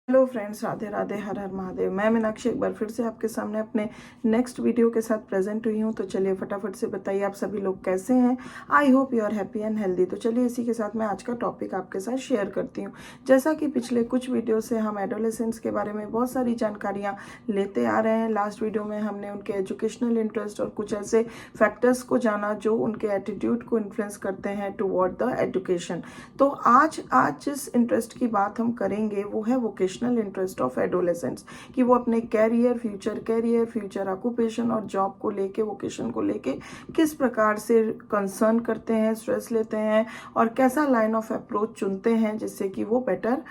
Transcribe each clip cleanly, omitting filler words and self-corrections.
Hello friends, Radhe Radhe, हर हर महादेव। मैं मीनाक्षी एक बार फिर से आपके सामने अपने नेक्स्ट वीडियो के साथ प्रेजेंट हुई हूँ। तो चलिए फटाफट से बताइए आप सभी लोग कैसे हैं। I hope you are happy and healthy. तो चलिए इसी के साथ मैं आज का टॉपिक आपके साथ शेयर करती हूँ। जैसा कि पिछले कुछ वीडियो से हम एडोलेसेंट्स के बारे में बहुत सारी जानकारियाँ लेते आ रहे हैं। लास्ट वीडियो में हमने उनके एजुकेशनल इंटरेस्ट और कुछ ऐसे फैक्टर्स को जाना जो उनके एटीट्यूड को इन्फ्लुएंस करते हैं टुवर्ड द एजुकेशन। तो आज जिस इंटरेस्ट की बात हम करेंगे वो है वोकेशनल इंटरेस्ट ऑफ एडोलेसेंट्स, कि वो अपने फ्यूचर ऑक्यूपेशन और जॉब को लेके, वोकेशन को लेके किस प्रकार से कंसर्न करते हैं, स्ट्रेस लेते हैं और कैसा लाइन ऑफ अप्रोच चुनते हैं जिससे कि वो बेटर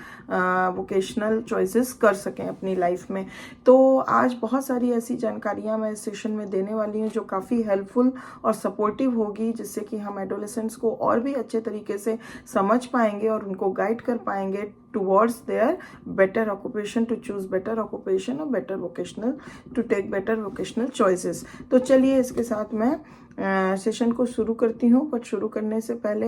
वोकेशनल चॉइसेस कर सकें अपनी लाइफ में। तो आज बहुत सारी ऐसी जानकारियां मैं इस सेशन में देने वाली हूँ जो काफ़ी हेल्पफुल और सपोर्टिव होगी, जिससे कि हम एडोलेसेंट्स को और भी अच्छे तरीके से समझ पाएंगे और उनको गाइड कर पाएंगे towards their better occupation, to choose better occupation or better vocational, to take better vocational choices। तो चलिए इसके साथ मैं सेशन को शुरू करती हूँ। बट शुरू करने से पहले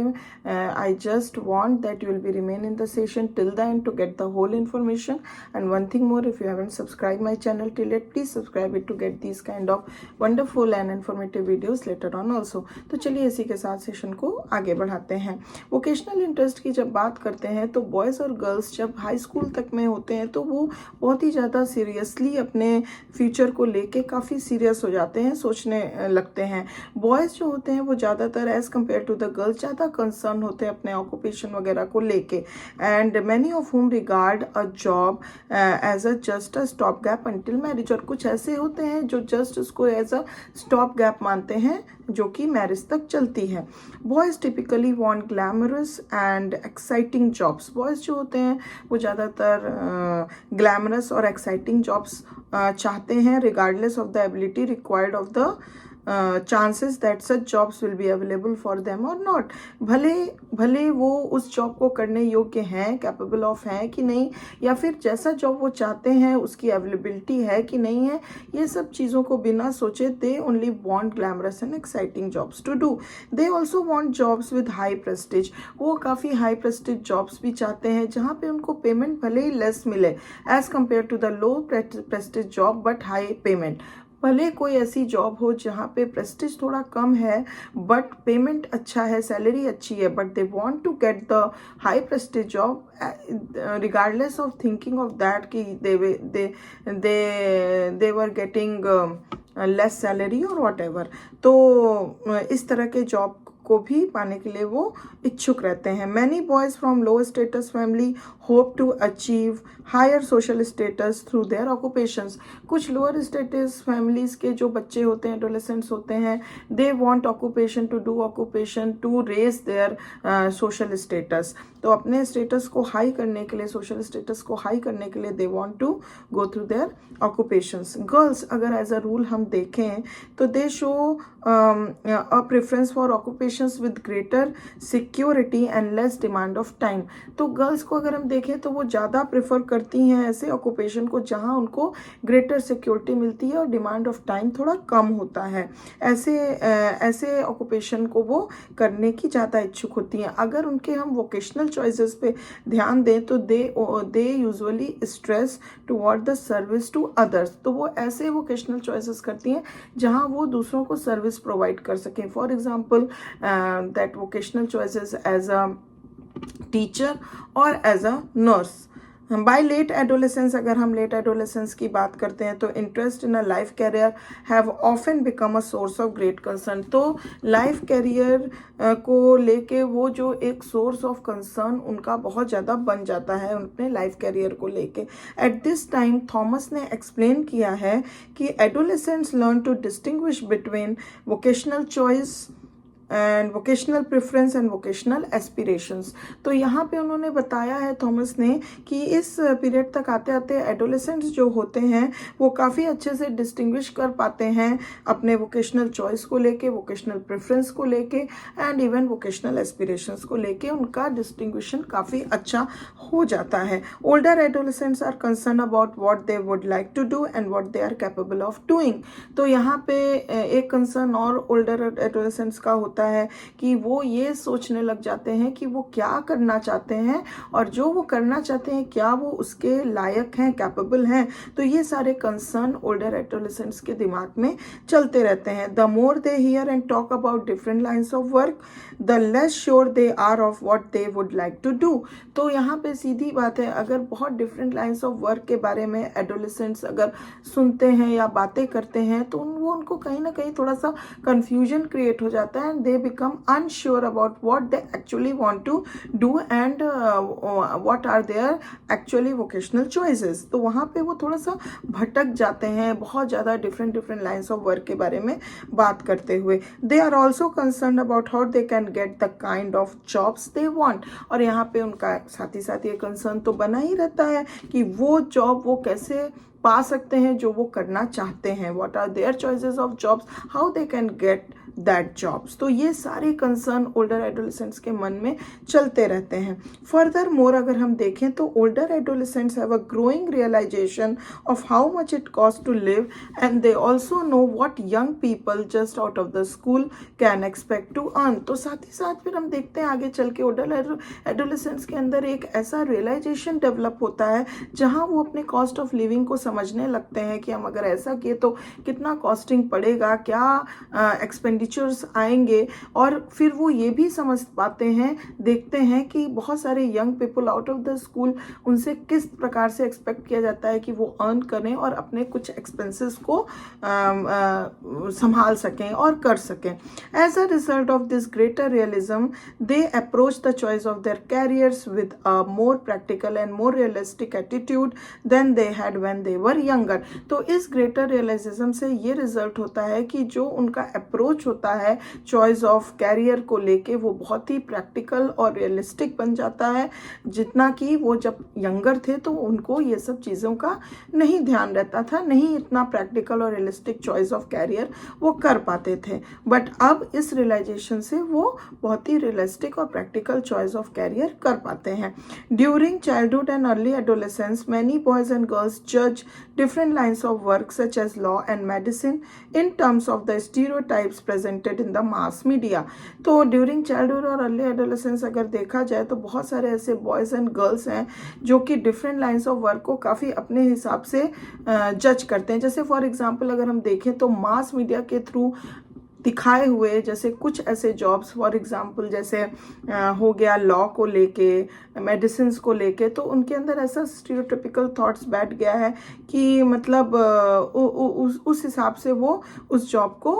I just want that you will be remain in the session till the end to get the whole information. And one thing more, if you haven't subscribe my channel till it, please subscribe it to get this kind of wonderful and informative videos later on also. तो चलिए इसी के साथ session को आगे बढ़ाते हैं। Vocational interest की जब बात करते हैं तो बॉयज़ और गर्ल्स जब हाई स्कूल तक में होते हैं तो वो बहुत ही ज़्यादा सीरियसली अपने फ्यूचर को लेके काफ़ी सीरियस हो जाते हैं, सोचने लगते हैं। बॉयज़ जो होते हैं वो ज़्यादातर as compare to the girls ज़्यादा कंसर्न होते हैं अपने ऑक्यूपेशन वगैरह को लेके। And many of whom regard a job as a just a stop gap until marriage. और कुछ ऐसे होते हैं जो जस्ट उसको एज अ स्टॉप गैप मानते हैं जो कि मैरिज तक चलती है। Boys typically want glamorous and exciting jobs. Boys जो होते हैं वो ज़्यादातर ग्लैमरस और एक्साइटिंग जॉब्स चाहते हैं, regardless of the ability required of the chances that such jobs will be available for them or not। भले वो उस जॉब को करने योग्य हैं, कैपेबल ऑफ हैं कि नहीं, या फिर जैसा जॉब वो चाहते हैं उसकी अवेलेबिलिटी है कि नहीं है, ये सब चीज़ों को बिना सोचे they only want glamorous and exciting jobs to do. They also want jobs with high prestige. वो काफ़ी हाई प्रेस्टिज जॉब्स भी चाहते हैं जहाँ पे उनको पेमेंट भले ही लेस मिले as compare to the low prestige job but high payment. भले कोई ऐसी जॉब हो जहाँ पे प्रेस्टिज थोड़ा कम है बट पेमेंट अच्छा है, सैलरी अच्छी है, but they want to get the high prestige job regardless of thinking of that कि they were getting less salary और वॉट एवर। तो इस तरह के जॉब को भी पाने के लिए वो इच्छुक रहते हैं। Many boys from low status family hope to achieve higher social status through their occupations. कुछ लोअर स्टेटस फैमिलीज के जो बच्चे होते हैं, एडोलेसेंट्स होते हैं, they want occupation to do occupation to raise their social status. तो अपने स्टेटस को हाई करने के लिए, सोशल स्टेटस को हाई करने के लिए they want to go through their occupations. Girls अगर एज अ रूल हम देखें तो they show a preference for occupations with greater security and less demand of time. तो गर्ल्स को अगर हम देखें तो वो ज़्यादा प्रेफर करती हैं ऐसे ऑक्यूपेशन को जहाँ उनको ग्रेटर सिक्योरिटी मिलती है और डिमांड ऑफ टाइम थोड़ा कम होता है। ऐसे ऑक्यूपेशन को वो करने की ज़्यादा इच्छुक होती हैं। अगर उनके हम वोकेशनल चॉइसेस पे ध्यान दें तो they usually stress toward the service to others. तो वो ऐसे वोकेशनल चॉइसेस करती हैं जहाँ वो दूसरों को सर्विस प्रोवाइड कर सकें। For example that vocational choices as a teacher और as a nurse. By late adolescence, अगर हम लेट एडोलेसेंस की बात करते हैं तो interest in a life career have often become a source of great concern. तो लाइफ कैरियर को लेके वो जो एक सोर्स ऑफ कंसर्न उनका बहुत ज़्यादा बन जाता है अपने लाइफ कैरियर को लेके। एट दिस टाइम थॉमस ने एक्सप्लेन किया है कि adolescents learn to distinguish between vocational choice and vocational preference and vocational aspirations. तो यहाँ पे उन्होंने बताया है थॉमस ने कि इस पीरियड तक आते आते एडोलेसेंट्स जो होते हैं वो काफ़ी अच्छे से डिस्टिंग्विश कर पाते हैं अपने वोकेशनल चॉइस को लेके, वोकेशनल प्रेफरेंस को लेके एंड इवन वोकेशनल एस्पिरेशंस को लेके उनका डिस्टिंग्विशन काफ़ी अच्छा हो जाता है। Older adolescents are concern about what they would like to do and what they are capable of doing. तो यहाँ पे एक कंसर्न और ओल्डर एडोलेसेंट्स का होता जाता है कि वो ये सोचने लग जाते हैं कि वो क्या करना चाहते हैं और जो वो करना चाहते हैं क्या वो उसके लायक हैं, कैपेबल हैं। तो ये सारे कंसर्न ओल्डर एडोलेसेंट्स के दिमाग में चलते रहते हैं। The more they hear and talk about different lines of work the less sure they are of what they would like to do. तो यहाँ पे सीधी बात है, अगर बहुत डिफरेंट लाइन्स ऑफ वर्क के बारे में एडोलेसेंट्स अगर सुनते हैं या बातें करते हैं तो वो उनको कहीं ना कहीं थोड़ा सा कंफ्यूजन क्रिएट हो जाता है and they become unsure about what they actually want to do and what are their actually vocational choices. तो वहाँ पे वो थोड़ा सा भटक जाते हैं बहुत ज़्यादा डिफरेंट लाइन्स ऑफ वर्क के बारे में बात करते हुए। They are also concern about how they can get the kind of jobs they want. और यहाँ पे उनका साथ ही साथ ये कंसर्न तो बना ही रहता है कि वो जॉब वो कैसे पा सकते हैं जो वो करना चाहते हैं। What are their choices of jobs, how they can get that jobs. तो ये सारे कंसर्न ओल्डर एडोलेसेंट्स के मन में चलते रहते हैं। फर्दर मोर अगर हम देखें तो older adolescents have a growing realization of how much it cost to live and they also know what young people just out of the school can expect to earn. तो साथ ही साथ फिर हम देखते हैं आगे चल के ओल्डर एडोलेसेंट्स के अंदर एक ऐसा रियलाइजेशन डेवलप होता है जहाँ वो अपने कॉस्ट ऑफ लिविंग को समझने लगते हैं कि हम अगर ऐसा किए तो कितना कॉस्टिंग पड़ेगा, क्या एक्सपेंडिचर्स आएंगे। और फिर वो ये भी समझ पाते हैं, देखते हैं कि बहुत सारे young people out of the school उनसे किस प्रकार से एक्सपेक्ट किया जाता है कि वो अर्न करें और अपने कुछ एक्सपेंसेस को संभाल सकें और कर सकें। As a result of this greater realism they approach the choice of their careers with a more practical and more realistic attitude than they had when they were younger. तो इस ग्रेटर रियलाइजेशन से ये result होता है कि जो उनका approach होता है चॉइस ऑफ कैरियर को लेके वो बहुत ही प्रैक्टिकल और रियलिस्टिक बन जाता है, जितना कि वो जब यंगर थे तो उनको ये सब चीज़ों का नहीं ध्यान रहता था, नहीं इतना प्रैक्टिकल और रियलिस्टिक चॉइस ऑफ कैरियर वो कर पाते थे। बट अब इस रियलाइजेशन से वो बहुत ही रियलिस्टिक और प्रैक्टिकल चॉइस ऑफ कैरियर कर पाते हैं। During childhood and early adolescence many boys and girls judge different lines of work such as law and medicine in terms of the stereotypes presented in the mass media। तो during childhood और early adolescence अगर देखा जाए तो बहुत सारे ऐसे boys and girls हैं जो कि डिफरेंट लाइंस ऑफ वर्क को काफ़ी अपने हिसाब से जज करते हैं। जैसे फॉर एग्जांपल अगर हम देखें तो मास मीडिया के थ्रू दिखाए हुए जैसे कुछ ऐसे जॉब्स फॉर एग्जांपल जैसे हो गया लॉ को लेके, मेडिसिन को लेके, तो उनके अंदर ऐसा स्टीरियोटिपिकल थॉट्स बैठ गया है कि मतलब उस हिसाब से वो उस जॉब को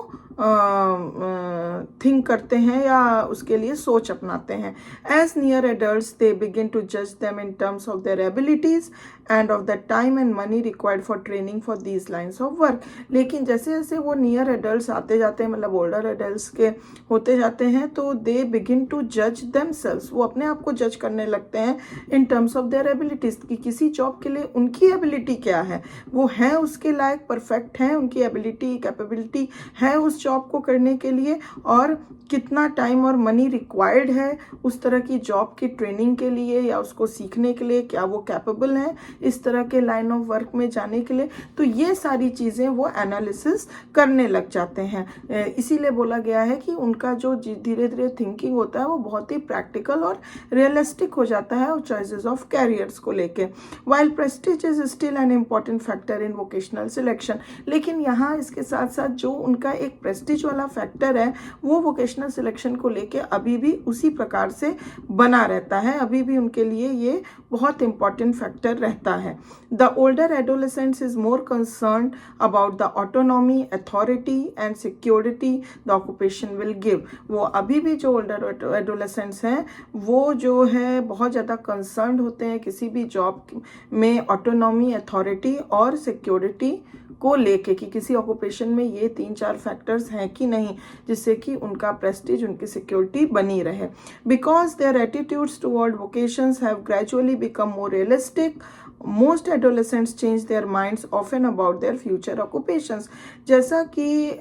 थिंक करते हैं या उसके लिए सोच अपनाते हैं। As near adults they begin to जज them in terms of their abilities and of the time and money required for training for these lines of work. लेकिन जैसे जैसे वो नियर एडल्ट्स आते जाते हैं, मतलब ओल्डर एडल्ट्स के होते जाते हैं, तो दे बिगिन टू जज देमसेल्व्स, वो अपने आप को जज करने लगते हैं इन टर्म्स ऑफ देयर एबिलिटीज कि किसी जॉब के लिए उनकी एबिलिटी क्या है, वो है उसके लायक, परफेक्ट है, उनकी एबिलिटी कैपेबिलिटी है उस जॉब को करने के लिए, और कितना टाइम और मनी रिक्वायर्ड है उस तरह की जॉब की ट्रेनिंग के लिए या उसको सीखने के लिए, क्या वो कैपेबल हैं इस तरह के लाइन ऑफ वर्क में जाने के लिए। तो ये सारी चीज़ें वो एनालिसिस करने लग जाते हैं। इसीलिए बोला गया है कि उनका जो धीरे धीरे थिंकिंग होता है वो बहुत ही प्रैक्टिकल और रियलिस्टिक हो जाता है और चॉइसेस ऑफ कैरियर्स को लेके। While Prestige is still an important factor in vocational selection, लेकिन यहाँ इसके साथ साथ जो उनका एक प्रेस्टीज वाला फैक्टर है वो वोकेशनल सिलेक्शन को लेके अभी भी उसी प्रकार से बना रहता है, अभी भी उनके लिए ये बहुत इंपॉर्टेंट फैक्टर रहता है। The older adolescents is more concern about the autonomy, authority and security the occupation will give. वो अभी भी जो ओल्डर एडोलेसेंट्स हैं वो जो है बहुत ज़्यादा कंसर्न होते हैं किसी भी जॉब में ऑटोनॉमी, अथॉरिटी और सिक्योरिटी को लेके कि किसी ऑक्यूपेशन में ये 3-4 फैक्टर्स हैं कि नहीं जिससे कि उनका प्रेस्टीज, उनकी सिक्योरिटी बनी रहे। Because their attitudes toward vocations have gradually become more realistic, most adolescents change their minds often about their future occupations. जैसा कि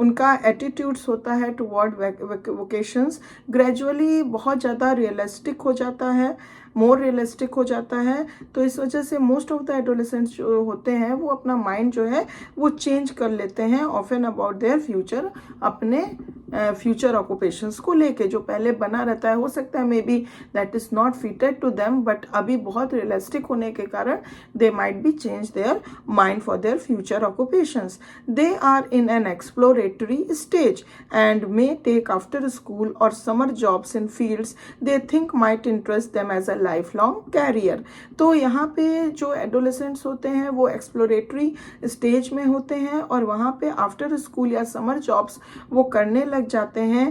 उनका एटीट्यूड्स होता है टुवर्ड वोकेशंस ग्रेजुअली बहुत ज़्यादा रियलिस्टिक हो जाता है, मोर रियलिस्टिक हो जाता है। तो इस वजह से मोस्ट ऑफ द एडोलेसेंट्स जो होते हैं वो अपना माइंड जो है वो चेंज कर लेते हैं ऑफन अबाउट देयर फ्यूचर, अपने फ्यूचर ऑक्यूपेशंस को लेके जो पहले बना रहता है, हो सकता है may be that is not fitted to them, but अभी बहुत रियलिस्टिक होने के कारण they might be change their mind for their future occupations. They are in an exploratory stage and may take after school or summer jobs in fields they think might interest them as a lifelong career. तो यहाँ पे जो adolescents होते हैं वो exploratory stage में होते हैं और वहाँ पे after school या summer jobs वो करने लग जाते हैं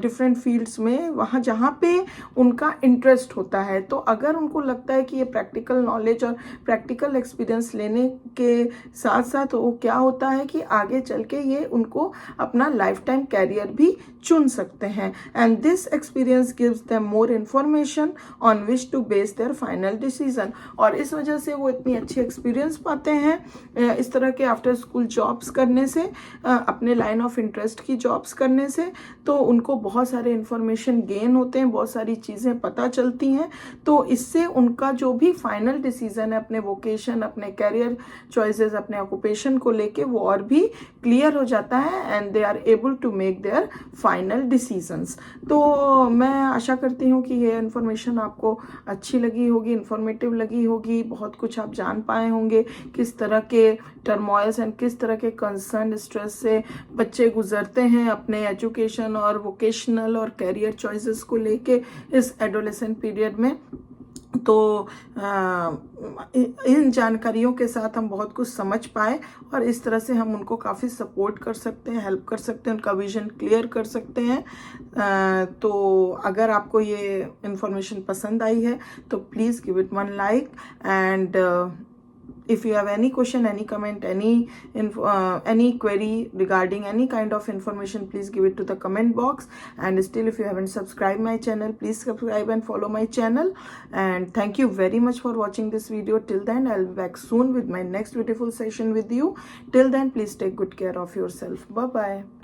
different fields में, वहाँ जहाँ पे उनका interest होता है. तो अगर उनको लगता है कि ये practical knowledge और practical experience लेने के साथ साथ वो क्या होता है कि आगे चल के ये उनको अपना लाइफ टाइम कैरियर भी चुन सकते हैं. And this experience gives them more information on which to base their final decision. और इस वजह से वो इतनी अच्छी एक्सपीरियंस पाते हैं इस तरह के आफ्टर स्कूल जॉब्स करने से, अपने लाइन ऑफ इंटरेस्ट की जॉब्स करने से. तो उनको बहुत सारे इन्फॉर्मेशन गेन होते हैं, बहुत सारी चीज़ें पता चलती हैं. तो इससे उनका जो भी फाइनल डिसीजन है अपने वोकेशन, अपने कैरियर चॉइसेस, अपने ऑक्यूपेशन को लेके वो और भी क्लियर हो जाता है and they are able to make their final decisions. तो मैं आशा करती हूँ कि ये इन्फॉर्मेशन आपको अच्छी लगी होगी, इन्फॉर्मेटिव लगी होगी, बहुत कुछ आप जान पाए होंगे किस तरह के टर्मोइल्स एंड किस तरह के कंसर्न स्ट्रेस से बच्चे गुजरते हैं अपने एजुकेशन और वोकेशनल और कैरियर चॉइसेस को लेके इस एडोलेसेंट पीरियड में. तो इन जानकारियों के साथ हम बहुत कुछ समझ पाए और इस तरह से हम उनको काफ़ी सपोर्ट कर सकते हैं, हेल्प कर सकते हैं, उनका विजन क्लियर कर सकते हैं. तो अगर आपको ये इन्फॉर्मेशन पसंद आई है तो please give it one like. And if you have any question, any comment, any query regarding any kind of information, please give it to the comment box. And still, if you haven't subscribed my channel, please subscribe and follow my channel. And thank you very much for watching this video. Till then, I'll be back soon with my next beautiful session with you. Till then, please take good care of yourself. Bye bye.